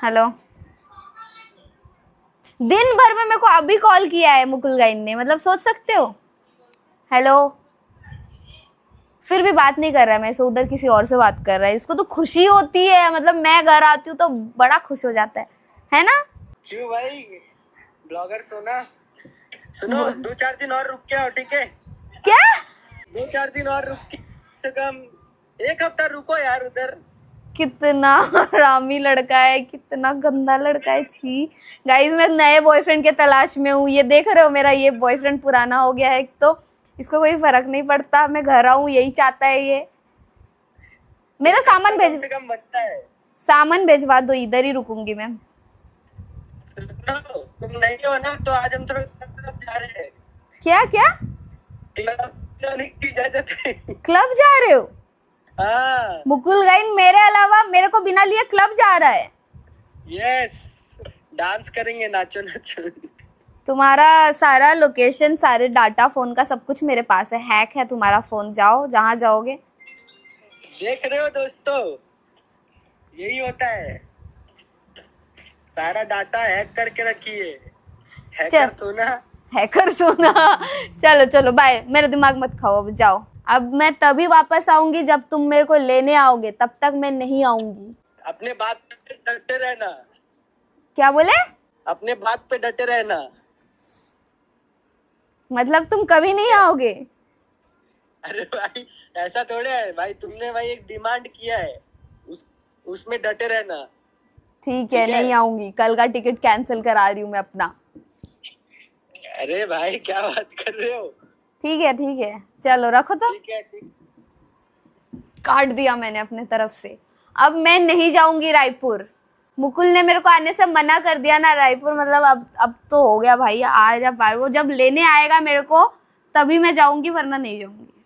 Hello. दिन भर में मेरे को अभी कॉल किया है मुकुल गाइन ने, मतलब सोच सकते हो। हेलो। फिर भी बात नहीं कर रहा है मेरे से, उधर किसी और से बात कर रहा है। इसको तो खुशी होती है, मतलब मैं घर आती हूँ तो बड़ा खुश हो जाता है ना। क्यों भाई ब्लॉगर सोना, सुनो 2-4 दिन और रुक के आओ, ठीक है? क्या? 2-4 दिन और रुक के, से कम 1 हफ्ता रुको यार उधर। कितना हरामी लड़का है, कितना गंदा लड़का है। छी गाइस, मैं नए बॉयफ्रेंड के तलाश में हूँ। ये देख रहे हो, मेरा ये बॉयफ्रेंड पुराना हो गया है, तो इसको कोई फर्क नहीं पड़ता मैं घर आऊँ, यही चाहता है ये। मेरा सामान भेज, से कम बनता है। सामान भेजवा दो, इधर ही रुकूंगी मैं। तुम नहीं हो ना, तो आज हम क्लब जा रहे हैं। क्या क्या? क्लब जाने की इजाजत है। क्लब जा रहे हो? हाँ। मुकुल गाइन मेरे अलावा मेरे को बिना लिए क्लब जा रहा है। यस, डांस करेंगे, नाचो नाचो। तुम्हारा सारा लोकेशन, सारे डाटा, फोन का सब कुछ मेरे पास है। हैक है तुम्हारा फोन, जाओ जहां जाओगे। देख रहे हो दोस्तों, यही होता है, सारा डाटा हैक करके रखिए। हैकर सोना, हैकर सोना। चलो चलो बाय, मेरा दिमाग मत खाओ, अब जाओ। अब मैं तभी वापस आऊंगी जब तुम मेरे को लेने आओगे, तब तक मैं नहीं आऊंगी। अपने बात पे डटे रहना। क्या बोले? अपने बात पे डटे रहना। मतलब तुम कभी नहीं आओगे? अरे भाई ऐसा थोड़े है भाई, तुमने भाई एक डिमांड किया है, उसमें डटे रहना। ठीक है, नहीं आऊंगी। कल का टिकट कैंसिल करा रही हूँ मैं अपना। अरे भाई क्या बात कर रहे हो? ठीक है, चलो रखो तो। ठीक है, ठीक। काट दिया मैंने अपने तरफ से। अब मैं नहीं जाऊंगी रायपुर। मुकुल ने मेरे को आने से मना कर दिया ना रायपुर, मतलब अब तो हो गया भाई। आ जा पार, वो जब लेने आएगा मेरे को तभी मैं जाऊंगी, वरना नहीं जाऊंगी।